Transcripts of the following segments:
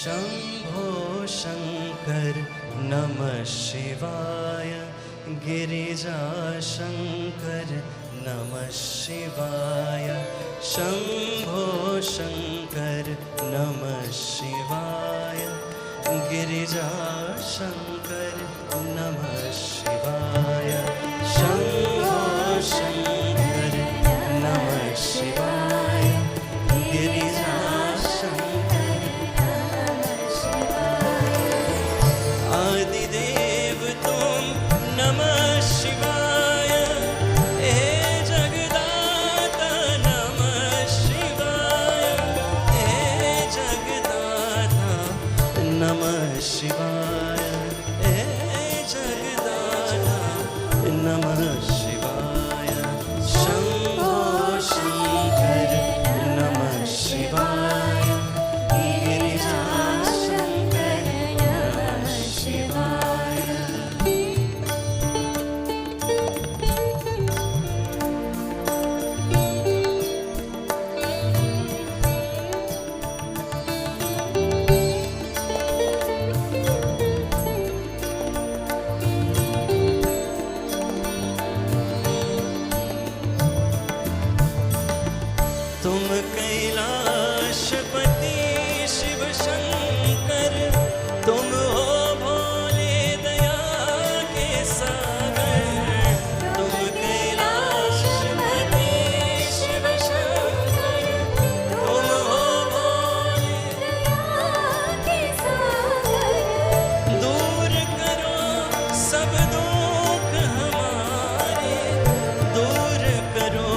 शंभो शंकर नमः शिवाय गिरिजा शंकर नमः शिवाय शंभो शंकर नमः शिवाय गिरिजा शंकर नमः शिवाय शंभो शंकर नमः शिवाय गिरिजा शंकर नमः शिवाय आदिदेव तुम नमः शिवाय हे जगदाता नमः शिवाय हे जगदाता नमः शिवाय हे जगदाता नमः शिवाय शंभो शंकर नमः शिवाय गिरिजा शंकर नमः शिवाय तुम कैलाशपति शिव शंकर तुम हो भोले दया के सागर तुम कैलाशपति शिव शंकर तुम हो भोले दया के सागर दूर करो सब दुख हमारे दूर करो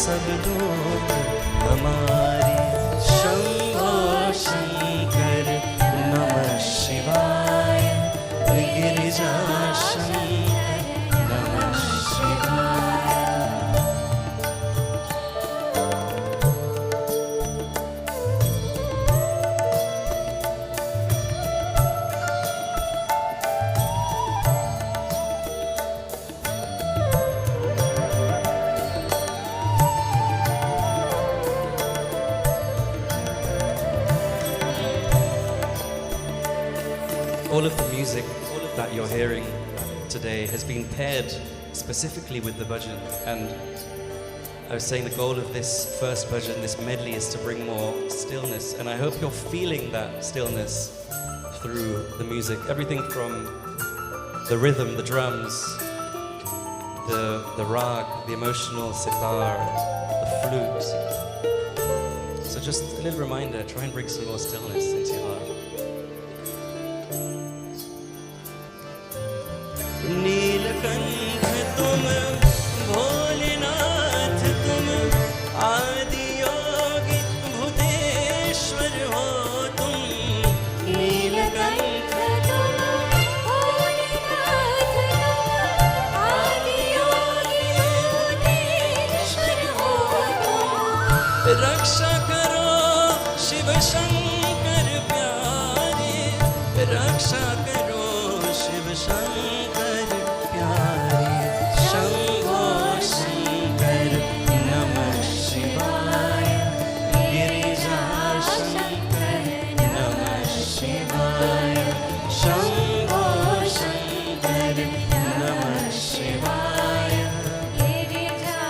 सब दुख हमारे शंभो शंकर नमः शिवाय गिरिजा शंकर नमः शिवाय All of the music that you're hearing today has been paired specifically with the bhajan. And I was saying the goal of this first bhajan, this medley, is to bring more stillness. And I hope you're feeling that stillness through the music. Everything from the rhythm, the drums, the rag, the emotional sitar, the flute. So just a little reminder, try and bring some more stillness into your heart. Neelkanth तुम भोलेनाथ तुम आदि योगी भूतेश्वर हो तुम नीलकंठ तुम भोलेनाथ तुम आदि योगी भूतेश्वर हो तुम रक्षा करो शिव शंकर प्यारे रक्षा करो शिव शंकर प्यारे शंभो शंकर नमः शिवाय गिरिजा शंकर नमः शिवाय शंभो शंकर नमः शिवाय गिरिजा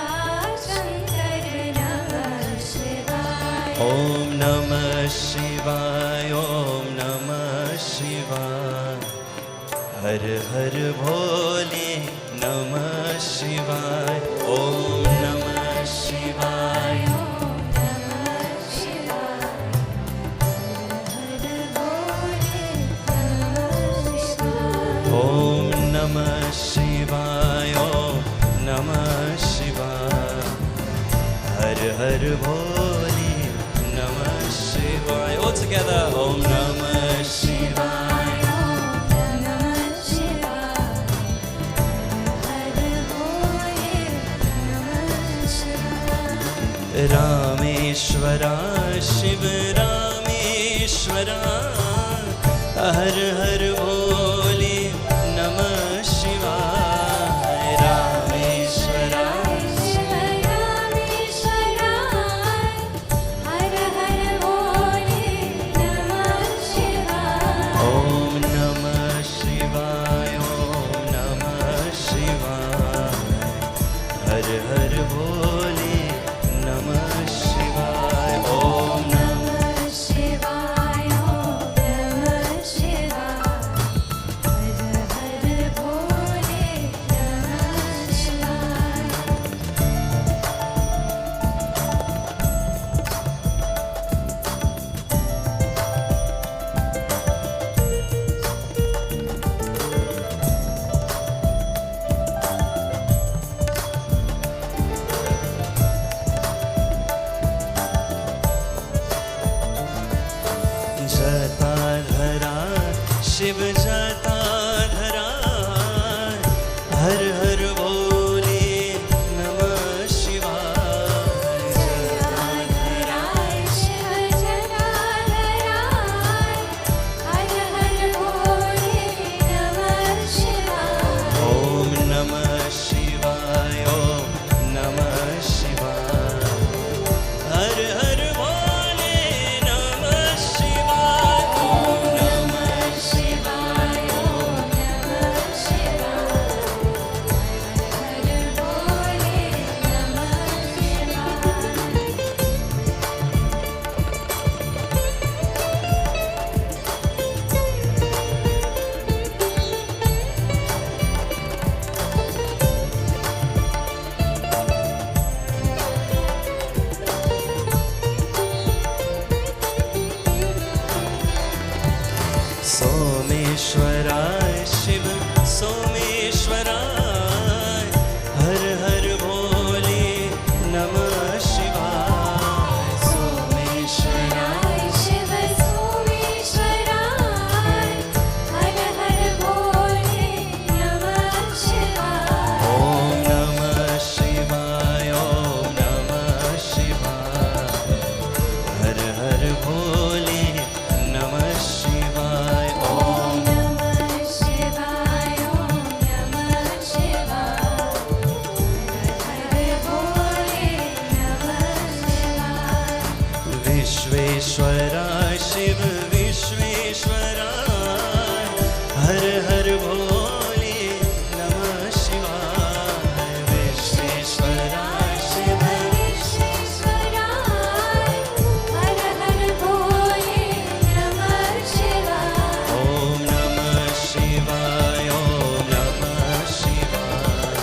शंकर नमः शिवाय ओम नमः शिवाय ओम नमः शिवाय हर हर भोले नमः शिवाय ओम नमः शिवाय ओम नमः शिवाय ओम नमः शिवाय हर हर भोले नमः शिवाय all together ओम नमः शिवाय रामेश्वरा शिव रामेश्वरा हर हर भोले नमः शिवाय रामेश्वरा शिव रामेश्वरा हर हर भोले नमः शिवाय जटाधरा शिव जटाधरा हर हर बोले नमः शिवाय जटाधरा शिव जटाधरा हर हर बोले नमः शिवाय ओम नमः शिवाय ओम नमः शिवाय हर हर बोले नमः शिवाय ओम नमः शिवाय ओम नमः शिवाय हर हर बोले नमः शिवाय सोमेश्वराय शिव सोमेश्वराय हर हर भोले नमः शिवाय सोमेश्वराय शिवाय शिव सोमेश्वराय हर हर बोले नमः शिवाय ओम नमः शिवाय ओम नमः शिवाय हर हर भोले नमः शिवाय ओम नमः शिवाय ओम नमः शिवाय हर हर बोले नमः शिवाय विश्वेश्वराय शिव विश्वेश्वराय हर हर भोले नमः शिवाय विश्वेश्वराय शिव विश्वेश्वराय हर हर बोले नमः शिवाय ओम नमः शिवाय ओम नमः शिवाय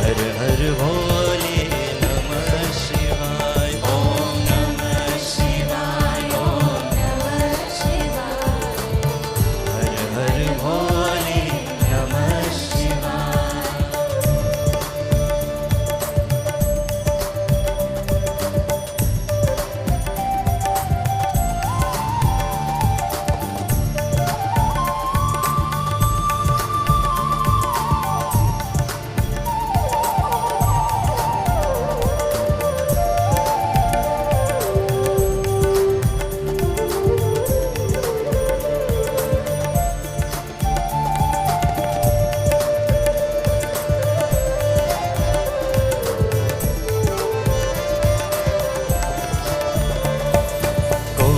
हर हर भोले नमः शिवाय ओम नमः शिवाय ओम नमः शिवाय हर हर भोले नमः शिवाय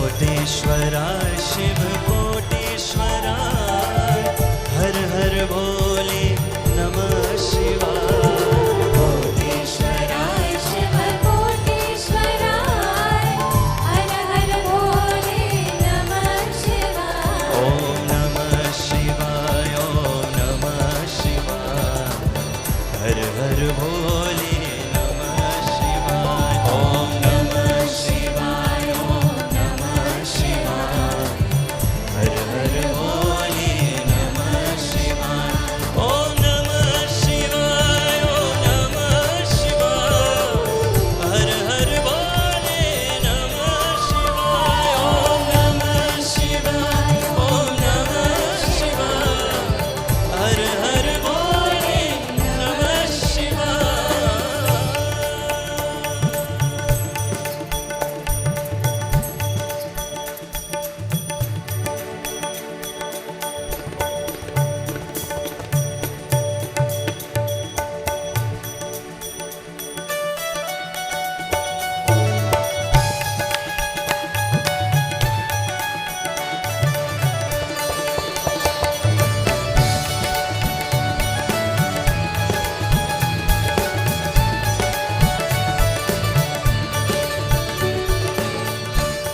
कोटेश्वराय शिव कोटेश्वराय हर हर भोले नमः शिवाय कोटेश्वराय शिवाय शिव कोटेश्वराय हर हर बोले नमः शिवाय ओम नमः शिवाय ओम नमः शिवाय हर हर भोले नमः शिवाय ओम नमः शिवाय ओम नमः शिवाय हर हर भोले नमः शिवाय ओम नमः शिवाय ओम नमः शिवाय हर हर भोले नमः शिवाय ओम नमः शिवाय ओम नमः शिवाय हर हर भोले नमः शिवाय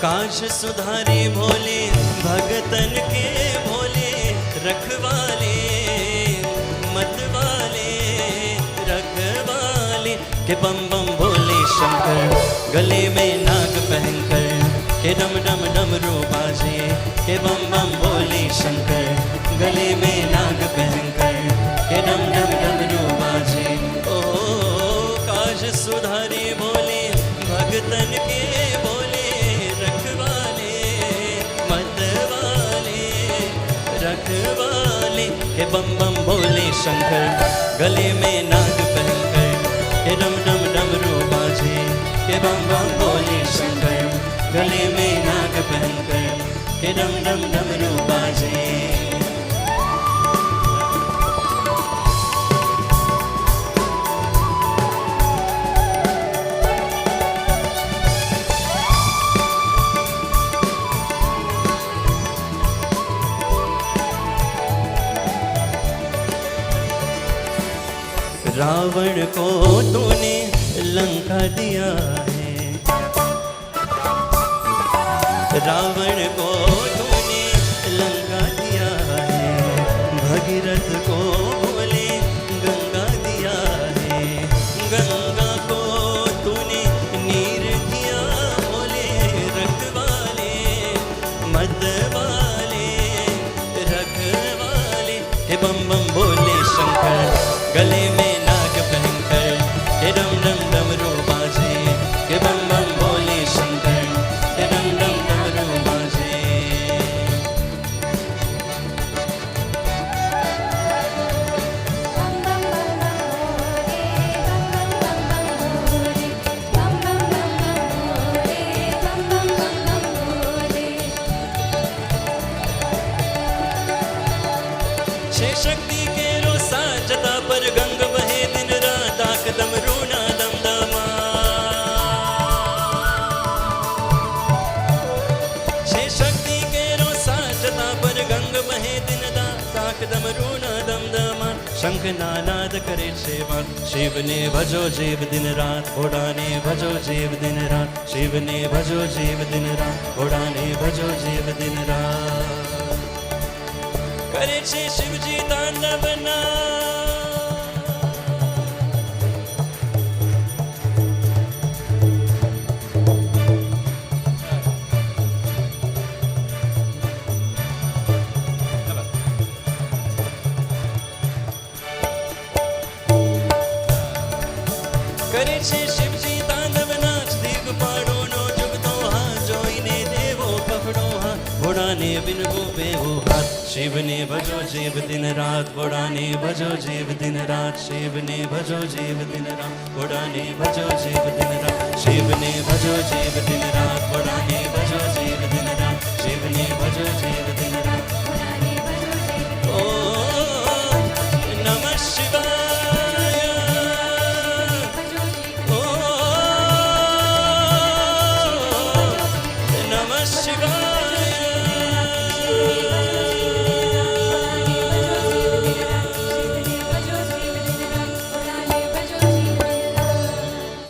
काश सुधारे भोले भगतन के भोले रखवाले मतवाले रखवाले के बम बम भोले शंकर गले में नाग पहनकर के डम डम डमरू बाजे के बम बम भोले शंकर गले में नाग पहनकर के डम डम डमरू बाजे ओ काश सुधारे भोले भगतन के भोले रखवाले बम बम भोले शंकर गले में नाग पहनकर के डम डम डमरू बाजे के बम बम भोले शंकर गले में नाग पहनकर के डम डम डमरू बाजे रावण को तूने लंका दिया है रावण को तूने लंका दिया है भगीरथ को बोले गंगा दिया है गंगा को तूने नीर दिया बोले रख वाले मद वाले रख वाले हे बम बम बोले शंकर गले में के डम डम डमरू बाजे के बम बम बोले शंकर के डम डम डमरू बाजे बम बम बम बम भोले बम बम बम बम भोले बम बम बम बम भोले छे शक्ति के रोसा जता पर गंग बहे दिन रात आक डमरू ना दम दमा छे शक्ति के रोसा जता पर गंग बहे दिन रात आक डमरू ना दम दमा शंख नानाद करे सेवा शिव ने भजो जीव दिन रात घोड़ा ने भजो जीव दिन रात शिव ने भजो जीव दिन रात घोड़ा ने भजो जीव दिन रात करे छे शिवजी तांडव ना करे छे शिवजी तांडव नाच दिगपाड़ो नो जुगतो हाथ जोईने देवो पकड़ो हाथ घोड़ा ने बिन गोपे हो हाथ शिव ने भजो जीव दिन रात घोड़ा ने भजो जीव दिन रात शिव ने भजो जीव दिन रात घोड़ा ने भजो जीव दिन रात शिव ने भजो जीव दिन रात घोड़ा ने